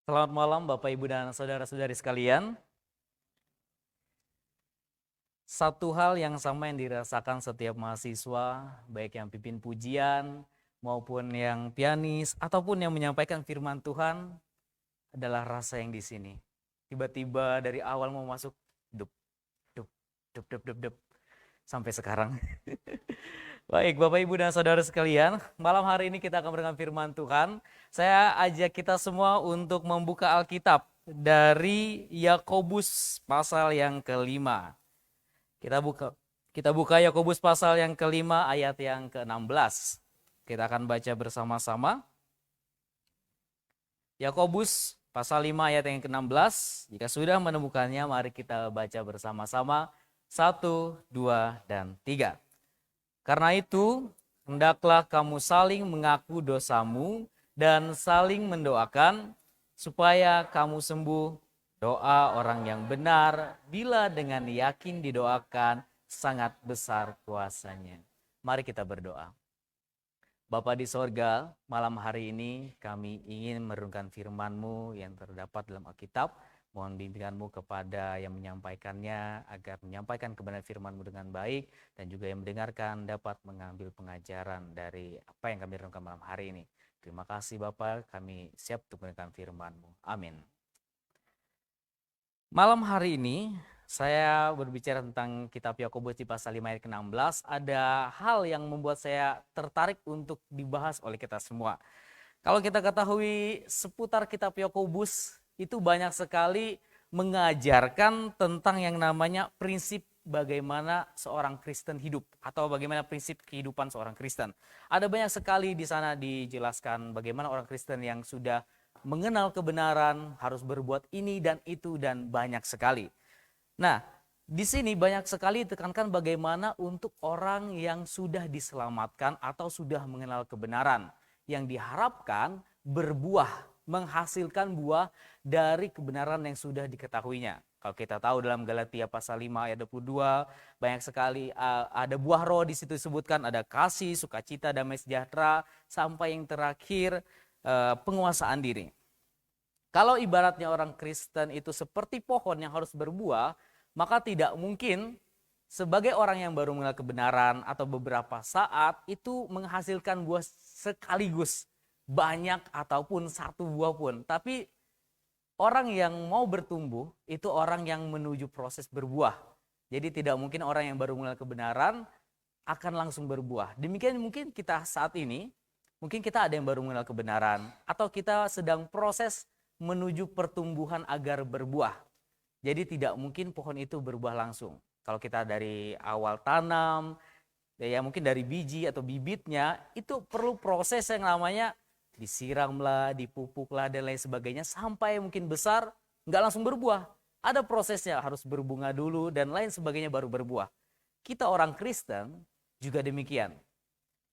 Selamat malam Bapak Ibu dan saudara-saudari sekalian. Satu hal yang sama yang dirasakan setiap mahasiswa, baik yang pimpin pujian maupun yang pianis ataupun yang menyampaikan firman Tuhan adalah rasa yang di sini. Tiba-tiba dari awal mau masuk dup dup dup dup dup dup sampai sekarang. Baik, Bapak Ibu dan saudara sekalian, malam hari ini kita akan mendengar firman Tuhan. Saya ajak kita semua untuk membuka Alkitab dari Yakobus pasal yang kelima. Kita buka Yakobus pasal yang kelima ayat yang ke-16. Kita akan baca bersama-sama. Yakobus pasal 5 ayat yang ke-16. Jika sudah menemukannya, mari kita baca bersama-sama. 1, 2, dan 3. Karena itu, hendaklah kamu saling mengaku dosamu dan saling mendoakan supaya kamu sembuh. Doa orang yang benar bila dengan yakin didoakan sangat besar kuasanya. Mari kita berdoa. Bapa di sorga, malam hari ini kami ingin merenungkan firman-Mu yang terdapat dalam Alkitab. Mohon bimbingan-Mu kepada yang menyampaikannya agar menyampaikan kebenaran firman-Mu dengan baik dan juga yang mendengarkan dapat mengambil pengajaran dari apa yang kami renungkan malam hari ini. Terima kasih Bapa, kami siap untuk mendengarkan firman-Mu. Amin. Malam hari ini saya berbicara tentang kitab Yakobus di pasal 5 ayat ke-16. Ada hal yang membuat saya tertarik untuk dibahas oleh kita semua. Kalau kita ketahui seputar kitab Yakobus itu banyak sekali mengajarkan tentang yang namanya prinsip bagaimana seorang Kristen hidup atau bagaimana prinsip kehidupan seorang Kristen. Ada banyak sekali di sana dijelaskan bagaimana orang Kristen yang sudah mengenal kebenaran harus berbuat ini dan itu dan banyak sekali. Nah, di sini banyak sekali ditekankan bagaimana untuk orang yang sudah diselamatkan atau sudah mengenal kebenaran yang diharapkan berbuah, menghasilkan buah dari kebenaran yang sudah diketahuinya. Kalau kita tahu dalam Galatia pasal 5 ayat 22, banyak sekali ada buah roh di situ disebutkan, ada kasih, sukacita, damai sejahtera, sampai yang terakhir penguasaan diri. Kalau ibaratnya orang Kristen itu seperti pohon yang harus berbuah, maka tidak mungkin sebagai orang yang baru mengenal kebenaran atau beberapa saat itu menghasilkan buah sekaligus banyak ataupun satu buah pun. Tapi orang yang mau bertumbuh itu orang yang menuju proses berbuah. Jadi tidak mungkin orang yang baru mengenal kebenaran akan langsung berbuah. Demikian mungkin kita saat ini, mungkin kita ada yang baru mengenal kebenaran atau kita sedang proses menuju pertumbuhan agar berbuah. Jadi tidak mungkin pohon itu berbuah langsung. Kalau kita dari awal tanam, ya mungkin dari biji atau bibitnya, itu perlu proses yang namanya disiramlah, dipupuklah dan lain sebagainya sampai mungkin besar, nggak langsung berbuah. Ada prosesnya, harus berbunga dulu dan lain sebagainya baru berbuah. Kita orang Kristen juga demikian.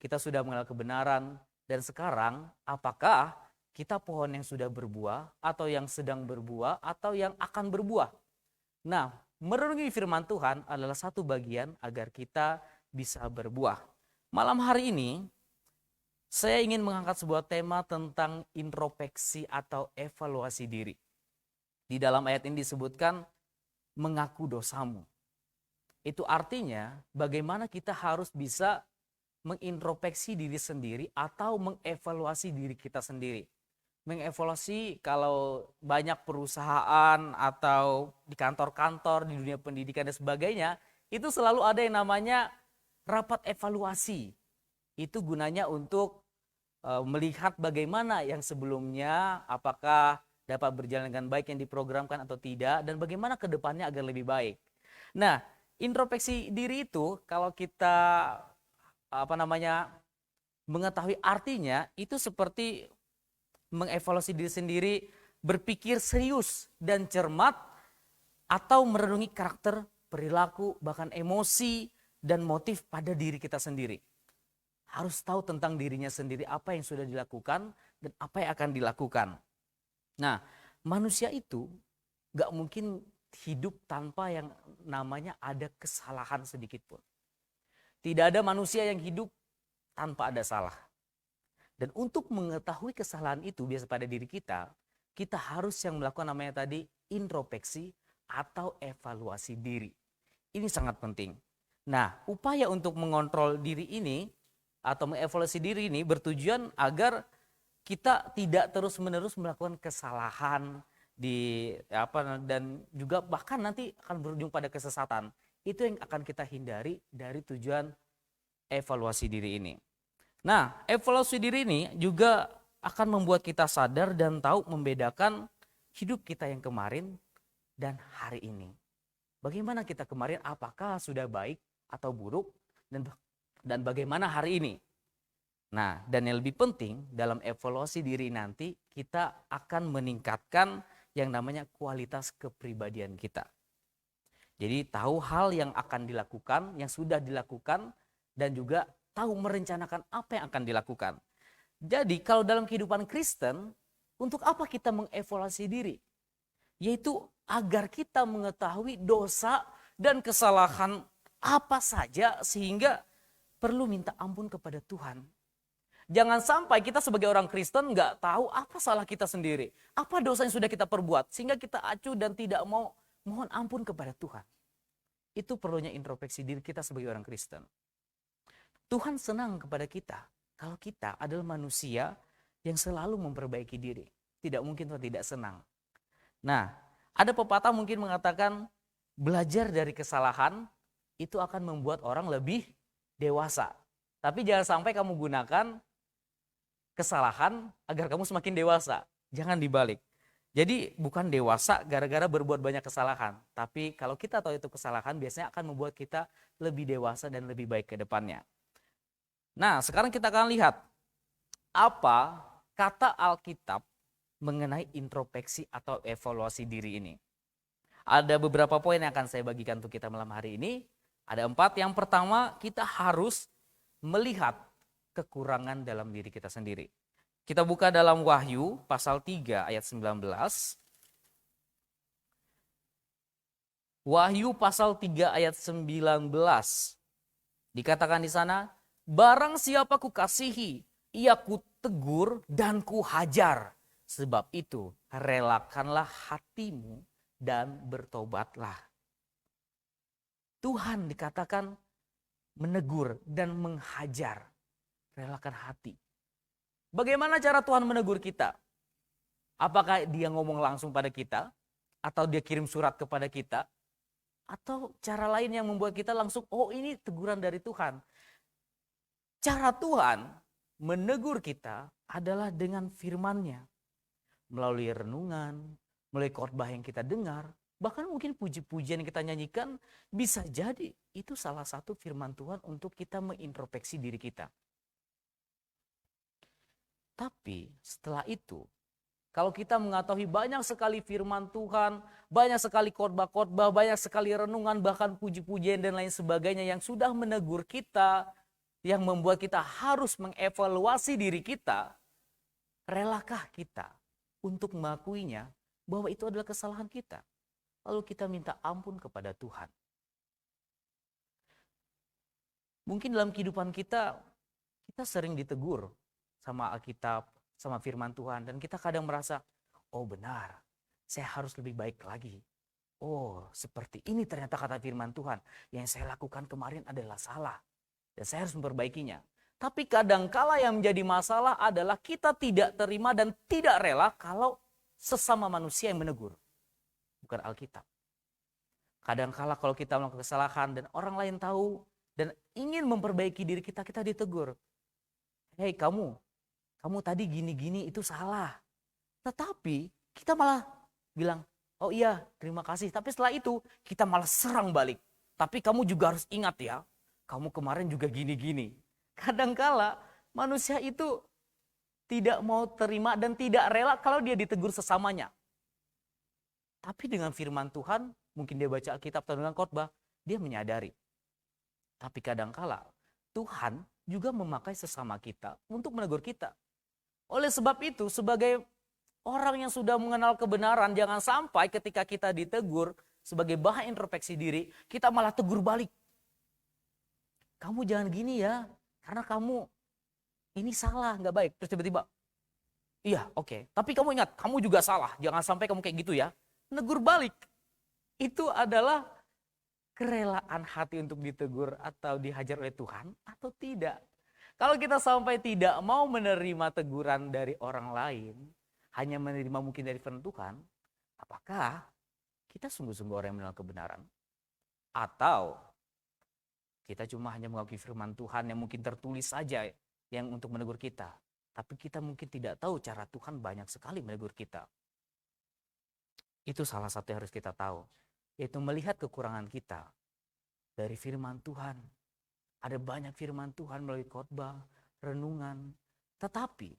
Kita sudah mengenal kebenaran dan sekarang apakah kita pohon yang sudah berbuah atau yang sedang berbuah atau yang akan berbuah? Nah, merenungi firman Tuhan adalah satu bagian agar kita bisa berbuah. Malam hari ini saya ingin mengangkat sebuah tema tentang introspeksi atau evaluasi diri. Di dalam ayat ini disebutkan mengaku dosamu. Itu artinya bagaimana kita harus bisa mengintrospeksi diri sendiri atau mengevaluasi diri kita sendiri. Mengevaluasi kalau banyak perusahaan atau di kantor-kantor, di dunia pendidikan dan sebagainya, itu selalu ada yang namanya rapat evaluasi. Itu gunanya untuk melihat bagaimana yang sebelumnya, apakah dapat berjalan dengan baik yang diprogramkan atau tidak, dan bagaimana ke depannya agar lebih baik. Nah, introspeksi diri itu kalau kita mengetahui artinya itu seperti mengevaluasi diri sendiri, berpikir serius dan cermat atau merenungi karakter, perilaku, bahkan emosi dan motif pada diri kita sendiri. Harus tahu tentang dirinya sendiri apa yang sudah dilakukan dan apa yang akan dilakukan. Nah, manusia itu gak mungkin hidup tanpa yang namanya ada kesalahan sedikit pun. Tidak ada manusia yang hidup tanpa ada salah. Dan untuk mengetahui kesalahan itu biasa pada diri kita, kita harus yang melakukan namanya tadi introspeksi atau evaluasi diri. Ini sangat penting. Nah, upaya untuk mengontrol diri ini atau mengevaluasi diri ini bertujuan agar kita tidak terus-menerus melakukan kesalahan dan juga bahkan nanti akan berujung pada kesesatan. Itu yang akan kita hindari dari tujuan evaluasi diri ini. Nah, evaluasi diri ini juga akan membuat kita sadar dan tahu membedakan hidup kita yang kemarin dan hari ini. Bagaimana kita kemarin, apakah sudah baik atau buruk, dan bagaimana hari ini. Nah, dan yang lebih penting dalam evaluasi diri nanti, kita akan meningkatkan yang namanya kualitas kepribadian kita. Jadi tahu hal yang akan dilakukan, yang sudah dilakukan, dan juga tahu merencanakan apa yang akan dilakukan. Jadi kalau dalam kehidupan Kristen, untuk apa kita mengevaluasi diri? Yaitu agar kita mengetahui dosa dan kesalahan apa saja sehingga perlu minta ampun kepada Tuhan. Jangan sampai kita sebagai orang Kristen nggak tahu apa salah kita sendiri. Apa dosa yang sudah kita perbuat sehingga kita acuh dan tidak mau mohon ampun kepada Tuhan. Itu perlunya introspeksi diri kita sebagai orang Kristen. Tuhan senang kepada kita kalau kita adalah manusia yang selalu memperbaiki diri. Tidak mungkin Tuhan tidak senang. Nah, ada pepatah mungkin mengatakan belajar dari kesalahan itu akan membuat orang lebih dewasa. Tapi jangan sampai kamu gunakan kesalahan agar kamu semakin dewasa. Jangan dibalik. Jadi bukan dewasa gara-gara berbuat banyak kesalahan. Tapi kalau kita tahu itu kesalahan biasanya akan membuat kita lebih dewasa dan lebih baik ke depannya. Nah, sekarang kita akan lihat apa kata Alkitab mengenai introspeksi atau evaluasi diri ini. Ada beberapa poin yang akan saya bagikan untuk kita malam hari ini. Ada 4. Yang pertama, kita harus melihat kekurangan dalam diri kita sendiri. Kita buka dalam Wahyu pasal 3 ayat 19. Wahyu pasal 3 ayat 19. Dikatakan di sana, barang siapa kukasihi, ia kutegur dan kuhajar. Sebab itu relakanlah hatimu dan bertobatlah. Tuhan dikatakan menegur dan menghajar. Relakan hati. Bagaimana cara Tuhan menegur kita? Apakah dia ngomong langsung pada kita? Atau dia kirim surat kepada kita? Atau cara lain yang membuat kita langsung, oh ini teguran dari Tuhan. Cara Tuhan menegur kita adalah dengan firman-Nya. Melalui renungan, melalui khotbah yang kita dengar, bahkan mungkin puji-pujian yang kita nyanyikan, bisa jadi itu salah satu firman Tuhan untuk kita mengintrospeksi diri kita. Tapi setelah itu, kalau kita mengetahui banyak sekali firman Tuhan, banyak sekali khotbah-khotbah, banyak sekali renungan, bahkan puji-pujian dan lain sebagainya yang sudah menegur kita, yang membuat kita harus mengevaluasi diri kita, relakah kita untuk mengakuinya bahwa itu adalah kesalahan kita? Lalu kita minta ampun kepada Tuhan. Mungkin dalam kehidupan kita sering ditegur sama Alkitab, sama firman Tuhan. Dan kita kadang merasa, oh benar, saya harus lebih baik lagi. Oh seperti ini ternyata kata firman Tuhan. Yang saya lakukan kemarin adalah salah. Dan saya harus memperbaikinya. Tapi kadangkala yang menjadi masalah adalah kita tidak terima dan tidak rela kalau sesama manusia yang menegur. Bukan Alkitab. Kadangkala kalau kita melakukan kesalahan dan orang lain tahu dan ingin memperbaiki diri kita, kita ditegur. Hei kamu tadi gini-gini itu salah. Tetapi kita malah bilang, oh iya terima kasih. Tapi setelah itu kita malah serang balik. Tapi kamu juga harus ingat ya, kamu kemarin juga gini-gini. Kadangkala manusia itu tidak mau terima dan tidak rela kalau dia ditegur sesamanya. Tapi dengan firman Tuhan, mungkin dia baca Alkitab atau dengan khotbah, dia menyadari. Tapi kadangkala Tuhan juga memakai sesama kita untuk menegur kita. Oleh sebab itu, sebagai orang yang sudah mengenal kebenaran, jangan sampai ketika kita ditegur sebagai bahan introspeksi diri, kita malah tegur balik. Kamu jangan gini ya, karena kamu ini salah, nggak baik. Terus tiba-tiba, Iya, oke. Tapi kamu ingat, kamu juga salah. Jangan sampai kamu kayak gitu ya. Negur balik. Itu adalah kerelaan hati untuk ditegur atau dihajar oleh Tuhan atau tidak. Kalau kita sampai tidak mau menerima teguran dari orang lain, hanya menerima mungkin dari firman Tuhan, apakah kita sungguh-sungguh orang yang mengenal kebenaran? Atau kita cuma hanya mengakui firman Tuhan yang mungkin tertulis saja yang untuk menegur kita. Tapi kita mungkin tidak tahu cara Tuhan banyak sekali menegur kita. Itu salah satu yang harus kita tahu. Yaitu melihat kekurangan kita dari firman Tuhan. Ada banyak firman Tuhan melalui khotbah, renungan. Tetapi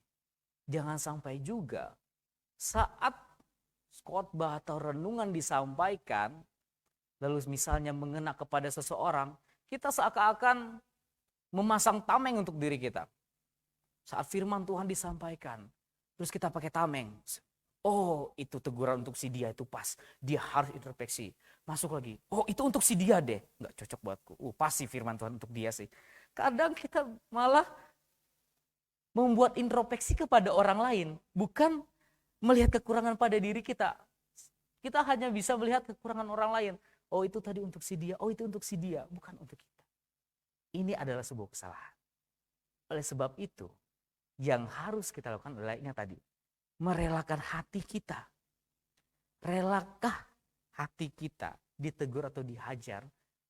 jangan sampai juga saat khotbah atau renungan disampaikan, lalu misalnya mengena kepada seseorang, kita seakan-akan memasang tameng untuk diri kita. Saat firman Tuhan disampaikan, terus kita pakai tameng. Oh, itu teguran untuk si dia itu pas. Dia harus introspeksi. Masuk lagi. Oh, itu untuk si dia deh. Nggak cocok buatku. Pasti firman Tuhan untuk dia sih. Kadang kita malah membuat introspeksi kepada orang lain. Bukan melihat kekurangan pada diri kita. Kita hanya bisa melihat kekurangan orang lain. Oh, itu tadi untuk si dia. Oh, itu untuk si dia. Bukan untuk kita. Ini adalah sebuah kesalahan. Oleh sebab itu, yang harus kita lakukan adalah ini tadi. Merelakan hati kita. Relakah hati kita ditegur atau dihajar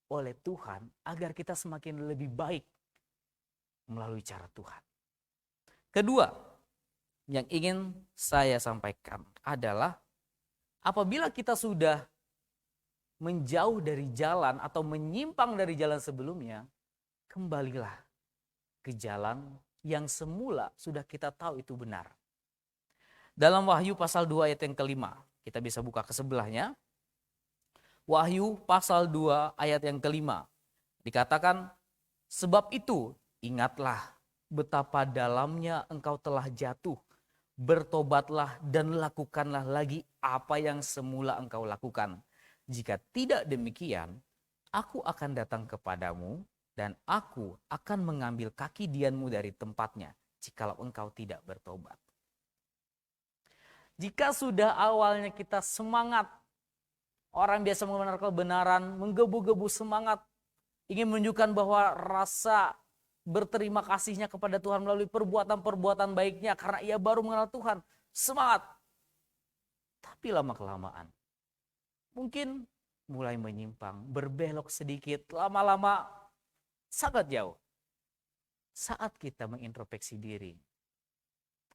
oleh Tuhan agar kita semakin lebih baik melalui cara Tuhan. Kedua, yang ingin saya sampaikan adalah apabila kita sudah menjauh dari jalan atau menyimpang dari jalan sebelumnya, kembalilah ke jalan yang semula sudah kita tahu itu benar. Dalam Wahyu pasal 2 ayat yang kelima, kita bisa buka ke sebelahnya. Wahyu pasal 2 ayat yang kelima, dikatakan, sebab itu ingatlah betapa dalamnya engkau telah jatuh, bertobatlah dan lakukanlah lagi apa yang semula engkau lakukan. Jika tidak demikian, aku akan datang kepadamu dan aku akan mengambil kaki dianmu dari tempatnya, jikalau engkau tidak bertobat. Jika sudah awalnya kita semangat, orang biasa membenarkan kebenaran, menggebu-gebu semangat, ingin menunjukkan bahwa rasa berterima kasihnya kepada Tuhan melalui perbuatan-perbuatan baiknya karena ia baru mengenal Tuhan. Semangat. Tapi lama-kelamaan, mungkin mulai menyimpang, berbelok sedikit, lama-lama sangat jauh. Saat kita mengintrospeksi diri,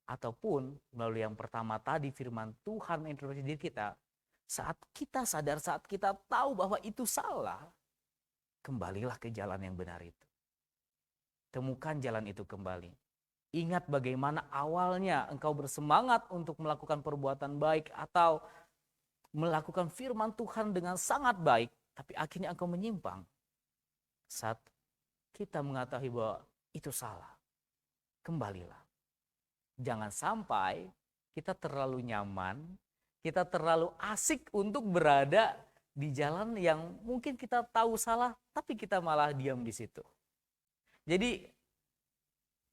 ataupun melalui yang pertama tadi firman Tuhan mengintrospeksi diri kita, saat kita sadar, saat kita tahu bahwa itu salah, kembalilah ke jalan yang benar itu. Temukan jalan itu kembali. Ingat bagaimana awalnya engkau bersemangat untuk melakukan perbuatan baik atau melakukan firman Tuhan dengan sangat baik, tapi akhirnya engkau menyimpang. Saat kita mengetahui bahwa itu salah, kembalilah. Jangan sampai kita terlalu nyaman, kita terlalu asik untuk berada di jalan yang mungkin kita tahu salah, tapi kita malah diam di situ. Jadi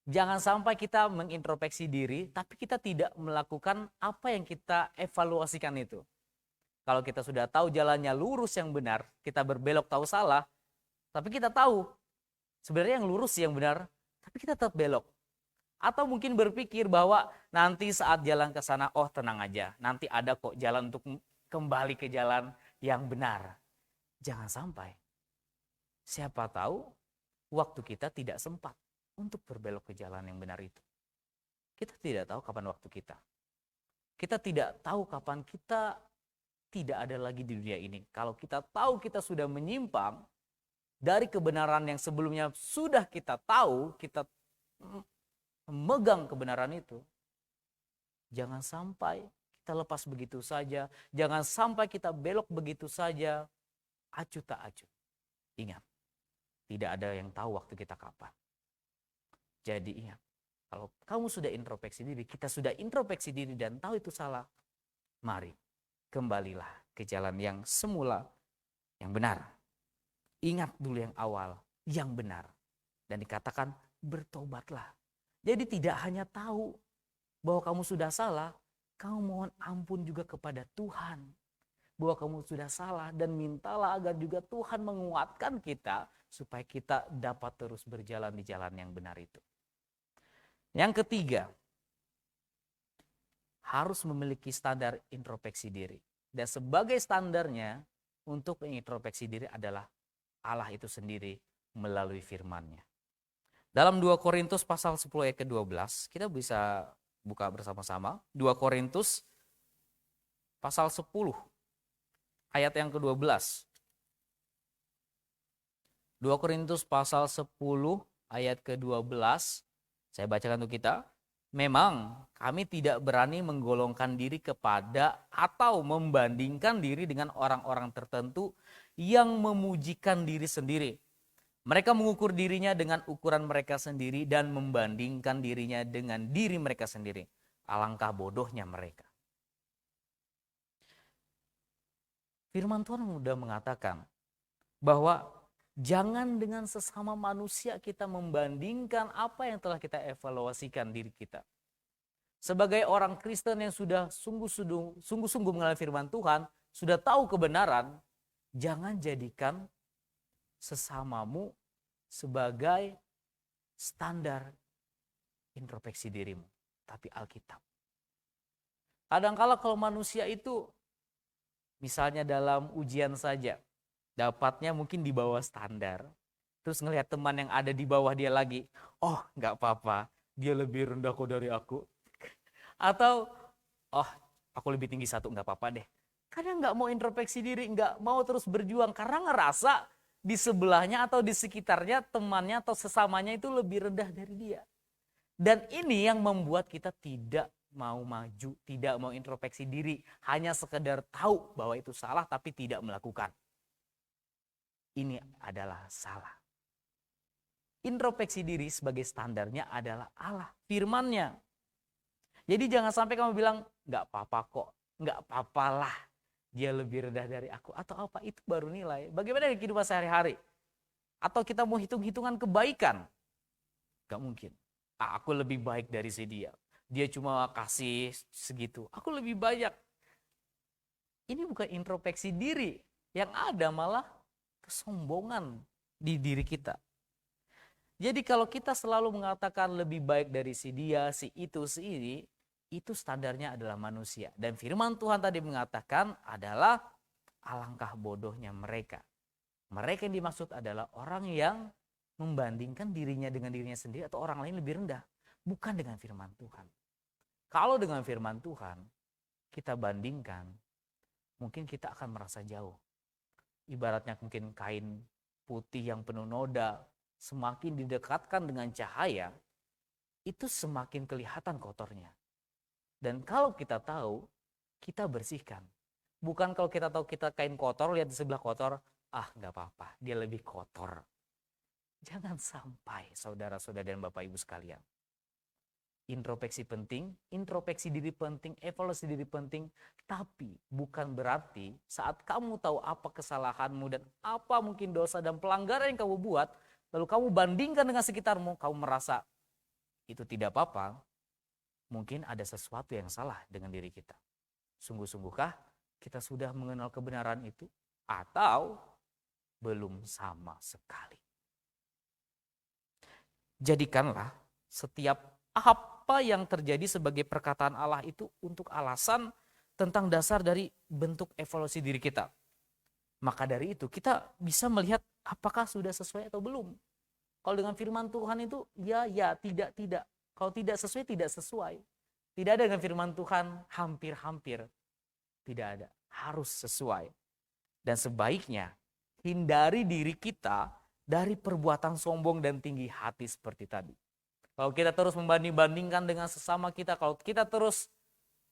jangan sampai kita mengintrospeksi diri, tapi kita tidak melakukan apa yang kita evaluasikan itu. Kalau kita sudah tahu jalannya lurus yang benar, kita berbelok tahu salah, tapi kita tahu sebenarnya yang lurus yang benar, tapi kita tetap belok. Atau mungkin berpikir bahwa nanti saat jalan ke sana, oh tenang aja, nanti ada kok jalan untuk kembali ke jalan yang benar. Jangan sampai. Siapa tahu waktu kita tidak sempat untuk berbelok ke jalan yang benar itu. Kita tidak tahu kapan waktu kita. Kita tidak tahu kapan kita tidak ada lagi di dunia ini. Kalau kita tahu kita sudah menyimpang dari kebenaran yang sebelumnya sudah kita tahu, kita memegang kebenaran itu, jangan sampai kita lepas begitu saja, jangan sampai kita belok begitu saja, acuh tak acuh. Ingat, tidak ada yang tahu waktu kita kapan. Jadi ingat, kalau kamu sudah introspeksi diri, kita sudah introspeksi diri dan tahu itu salah, mari kembalilah ke jalan yang semula, yang benar. Ingat dulu yang awal, yang benar. Dan dikatakan bertobatlah. Jadi tidak hanya tahu, bahwa kamu sudah salah, kamu mohon ampun juga kepada Tuhan. Bahwa kamu sudah salah dan mintalah agar juga Tuhan menguatkan kita supaya kita dapat terus berjalan di jalan yang benar itu. Yang ketiga, harus memiliki standar introspeksi diri. Dan sebagai standarnya untuk mengintrospeksi diri adalah Allah itu sendiri melalui firman-Nya. Dalam 2 Korintus pasal 10 ayat ke-12, kita bisa buka bersama-sama. 2 Korintus pasal 10 ayat yang ke-12. 2 Korintus pasal 10 ayat ke-12. Saya bacakan untuk kita. Memang kami tidak berani menggolongkan diri kepada atau membandingkan diri dengan orang-orang tertentu yang memujikan diri sendiri. Mereka mengukur dirinya dengan ukuran mereka sendiri dan membandingkan dirinya dengan diri mereka sendiri. Alangkah bodohnya mereka. Firman Tuhan sudah mengatakan bahwa jangan dengan sesama manusia kita membandingkan apa yang telah kita evaluasikan diri kita. Sebagai orang Kristen yang sudah sungguh-sungguh mengenal firman Tuhan, sudah tahu kebenaran, jangan jadikan sesamamu sebagai standar introspeksi dirimu, tapi Alkitab. Kadang-kala kalau manusia itu, misalnya dalam ujian saja, dapatnya mungkin di bawah standar. Terus ngelihat teman yang ada di bawah dia lagi, oh nggak apa-apa, dia lebih rendah kok dari aku. Atau, oh aku lebih tinggi satu, nggak apa-apa deh. Kadang nggak mau introspeksi diri, nggak mau terus berjuang karena ngerasa di sebelahnya atau di sekitarnya temannya atau sesamanya itu lebih rendah dari dia. Dan ini yang membuat kita tidak mau maju, tidak mau introspeksi diri, hanya sekedar tahu bahwa itu salah tapi tidak melakukan. Ini adalah salah. Introspeksi diri sebagai standarnya adalah Allah, firman-Nya. Jadi jangan sampai kamu bilang, nggak apa-apa kok, nggak apa-apalah, dia lebih rendah dari aku, atau apa, itu baru nilai. Bagaimana dengan kehidupan sehari-hari? Atau kita mau hitung-hitungan kebaikan? Gak mungkin. Aku lebih baik dari si dia. Dia cuma kasih segitu, aku lebih banyak. Ini bukan introspeksi diri. Yang ada malah kesombongan di diri kita. Jadi kalau kita selalu mengatakan lebih baik dari si dia, si itu, si ini, itu standarnya adalah manusia. Dan firman Tuhan tadi mengatakan adalah alangkah bodohnya mereka. Mereka yang dimaksud adalah orang yang membandingkan dirinya dengan dirinya sendiri atau orang lain lebih rendah. Bukan dengan firman Tuhan. Kalau dengan firman Tuhan kita bandingkan, mungkin kita akan merasa jauh. Ibaratnya mungkin kain putih yang penuh noda, semakin didekatkan dengan cahaya, itu semakin kelihatan kotornya. Dan kalau kita tahu, kita bersihkan. Bukan kalau kita tahu kita kain kotor, lihat di sebelah kotor, nggak apa-apa, dia lebih kotor. Jangan sampai saudara-saudara dan Bapak Ibu sekalian. Introspeksi penting, introspeksi diri penting, evaluasi diri penting, tapi bukan berarti saat kamu tahu apa kesalahanmu dan apa mungkin dosa dan pelanggaran yang kamu buat, lalu kamu bandingkan dengan sekitarmu, kamu merasa itu tidak apa-apa, mungkin ada sesuatu yang salah dengan diri kita. Sungguh-sungguhkah kita sudah mengenal kebenaran itu? Atau belum sama sekali? Jadikanlah setiap apa yang terjadi sebagai perkataan Allah itu untuk alasan tentang dasar dari bentuk evaluasi diri kita. Maka dari itu kita bisa melihat apakah sudah sesuai atau belum. Kalau dengan firman Tuhan itu ya, tidak. Kalau tidak sesuai, tidak sesuai. Tidak ada dengan firman Tuhan hampir-hampir. Tidak ada. Harus sesuai. Dan sebaiknya hindari diri kita dari perbuatan sombong dan tinggi hati seperti tadi. Kalau kita terus membanding-bandingkan dengan sesama kita, kalau kita terus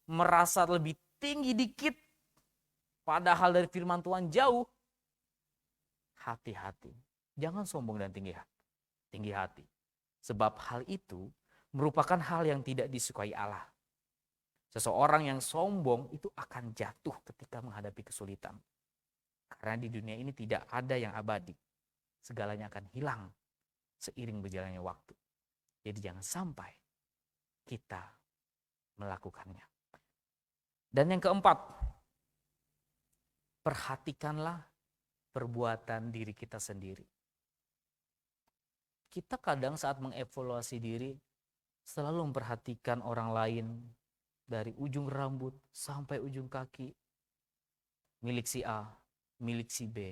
merasa lebih tinggi dikit, padahal dari firman Tuhan jauh, hati-hati. Jangan sombong dan tinggi hati. Sebab hal itu merupakan hal yang tidak disukai Allah. Seseorang yang sombong itu akan jatuh ketika menghadapi kesulitan. Karena di dunia ini tidak ada yang abadi. Segalanya akan hilang seiring berjalannya waktu. Jadi jangan sampai kita melakukannya. Dan yang keempat, perhatikanlah perbuatan diri kita sendiri. Kita kadang saat mengevaluasi diri selalu memperhatikan orang lain dari ujung rambut sampai ujung kaki. Milik si A, milik si B,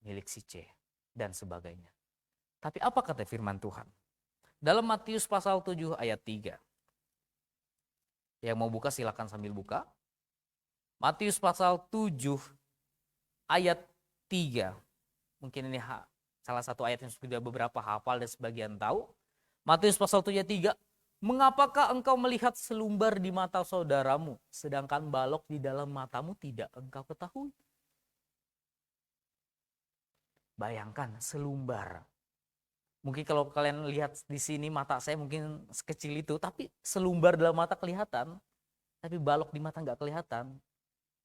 milik si C, dan sebagainya. Tapi apa kata firman Tuhan? Dalam Matius pasal 7 ayat 3. Yang mau buka silakan sambil buka. Matius pasal 7 ayat 3. Mungkin ini salah satu ayat yang sudah beberapa hafal dan sebagian tahu. Matius pasal 7 ayat 3. Mengapakah engkau melihat selumbar di mata saudaramu, sedangkan balok di dalam matamu tidak engkau ketahui? Bayangkan selumbar. Mungkin kalau kalian lihat di sini mata saya mungkin sekecil itu, tapi selumbar dalam mata kelihatan, tapi balok di mata nggak kelihatan.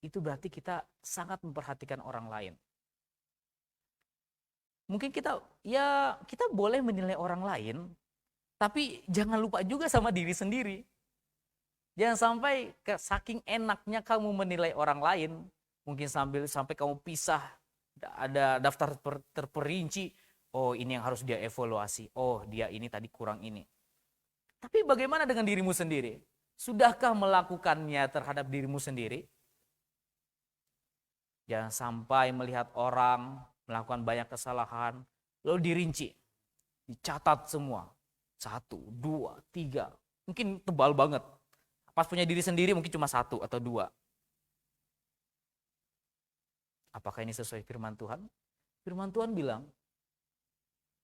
Itu berarti kita sangat memperhatikan orang lain. Mungkin kita boleh menilai orang lain, tapi jangan lupa juga sama diri sendiri. Jangan sampai saking enaknya kamu menilai orang lain, mungkin sampai kamu pisah, ada daftar terperinci, oh ini yang harus dia evaluasi, oh dia ini tadi kurang ini. Tapi bagaimana dengan dirimu sendiri? Sudahkah melakukannya terhadap dirimu sendiri? Jangan sampai melihat orang melakukan banyak kesalahan, lalu dirinci, dicatat semua. 1, 2, 3, mungkin tebal banget. Pas punya diri sendiri mungkin cuma 1 atau 2. Apakah ini sesuai firman Tuhan? Firman Tuhan bilang,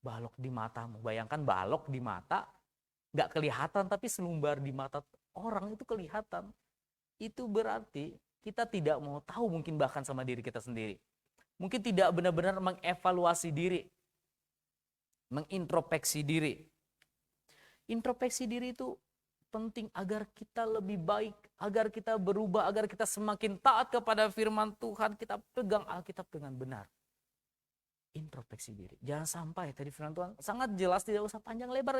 balok di matamu. Bayangkan balok di mata, gak kelihatan tapi selumbar di mata orang itu kelihatan. Itu berarti kita tidak mau tahu mungkin bahkan sama diri kita sendiri. Mungkin tidak benar-benar mengevaluasi diri, mengintrospeksi diri. Introspeksi diri itu penting agar kita lebih baik, agar kita berubah, agar kita semakin taat kepada firman Tuhan, kita pegang Alkitab dengan benar. Introspeksi diri. Jangan sampai tadi firman Tuhan sangat jelas, tidak usah panjang lebar.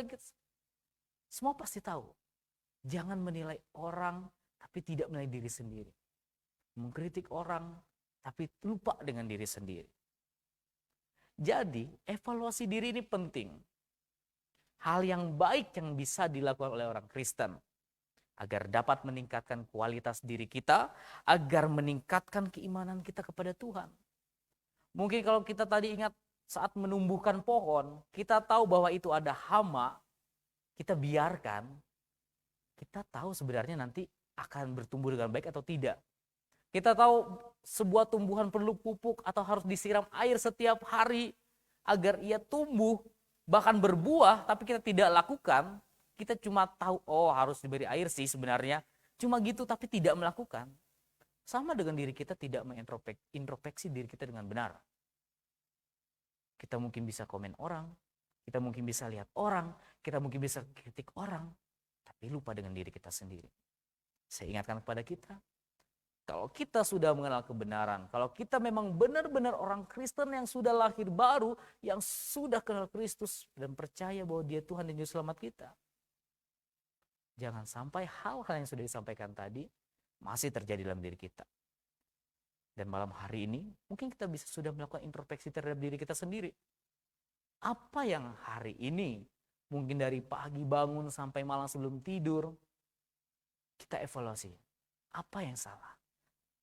Semua pasti tahu. Jangan menilai orang tapi tidak menilai diri sendiri. Mengkritik orang tapi lupa dengan diri sendiri. Jadi, evaluasi diri ini penting. Hal yang baik yang bisa dilakukan oleh orang Kristen agar dapat meningkatkan kualitas diri kita, agar meningkatkan keimanan kita kepada Tuhan. Mungkin kalau kita tadi ingat saat menumbuhkan pohon, kita tahu bahwa itu ada hama, kita biarkan, kita tahu sebenarnya nanti akan bertumbuh dengan baik atau tidak. Kita tahu sebuah tumbuhan perlu pupuk atau harus disiram air setiap hari agar ia tumbuh, bahkan berbuah, tapi kita tidak lakukan. Kita cuma tahu, oh harus diberi air sih sebenarnya. Cuma gitu tapi tidak melakukan. Sama dengan diri kita tidak mengintrospeksi diri kita dengan benar. Kita mungkin bisa komen orang, kita mungkin bisa lihat orang, kita mungkin bisa kritik orang, tapi lupa dengan diri kita sendiri. Saya ingatkan kepada kita, kalau kita sudah mengenal kebenaran, kalau kita memang benar-benar orang Kristen yang sudah lahir baru, yang sudah kenal Kristus dan percaya bahwa Dia Tuhan dan Juru Selamat kita, jangan sampai hal-hal yang sudah disampaikan tadi masih terjadi dalam diri kita. Dan malam hari ini mungkin kita bisa sudah melakukan introspeksi terhadap diri kita sendiri. Apa yang hari ini, mungkin dari pagi bangun sampai malam sebelum tidur, kita evaluasi. Apa yang salah?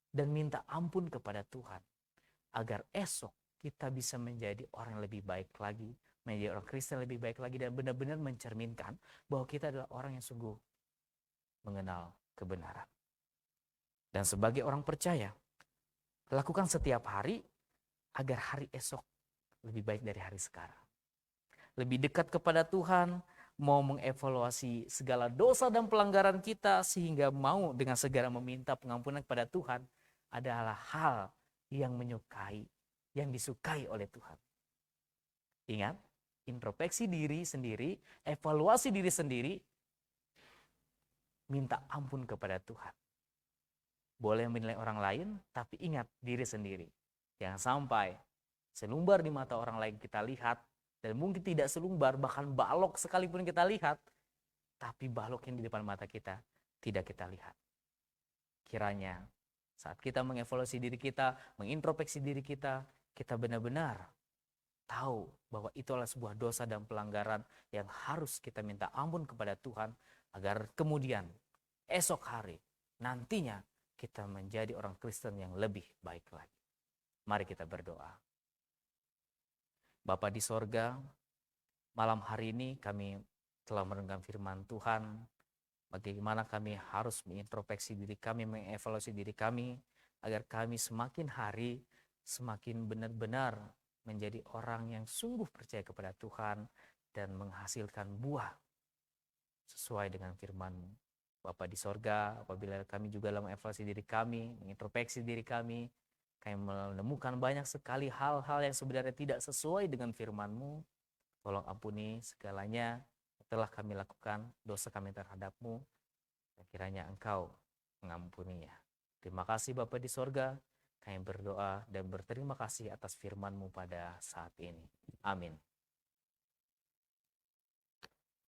Dan minta ampun kepada Tuhan. Agar esok kita bisa menjadi orang yang lebih baik lagi. Menjadi orang Kristen lebih baik lagi. Dan benar-benar mencerminkan bahwa kita adalah orang yang sungguh mengenal kebenaran. Dan sebagai orang percaya, lakukan setiap hari agar hari esok lebih baik dari hari sekarang. Lebih dekat kepada Tuhan, mau mengevaluasi segala dosa dan pelanggaran kita sehingga mau dengan segera meminta pengampunan kepada Tuhan adalah hal yang yang disukai oleh Tuhan. Ingat, introspeksi diri sendiri, evaluasi diri sendiri, minta ampun kepada Tuhan. Boleh menilai orang lain, tapi ingat diri sendiri. Jangan sampai selumbar di mata orang lain kita lihat, dan mungkin tidak selumbar, bahkan balok sekalipun kita lihat, tapi balok yang di depan mata kita tidak kita lihat. Kiranya saat kita mengevaluasi diri kita, mengintrospeksi diri kita, kita benar-benar tahu bahwa itu adalah sebuah dosa dan pelanggaran yang harus kita minta ampun kepada Tuhan, agar kemudian esok hari nantinya kita menjadi orang Kristen yang lebih baik lagi. Mari kita berdoa. Bapa di sorga, malam hari ini kami telah merenggam firman Tuhan, bagaimana kami harus mengintrospeksi diri kami, mengevaluasi diri kami, agar kami semakin hari semakin benar-benar menjadi orang yang sungguh percaya kepada Tuhan dan menghasilkan buah sesuai dengan firman-Mu. Bapa di sorga, apabila kami juga dalam mengevaluasi diri kami, mengintrospeksi diri kami menemukan banyak sekali hal-hal yang sebenarnya tidak sesuai dengan firman-Mu. Tolong ampuni segalanya telah kami lakukan, dosa kami terhadap-Mu, dan kiranya Engkau mengampuninya. Terima kasih Bapa di sorga, kami berdoa dan berterima kasih atas firman-Mu pada saat ini. Amin.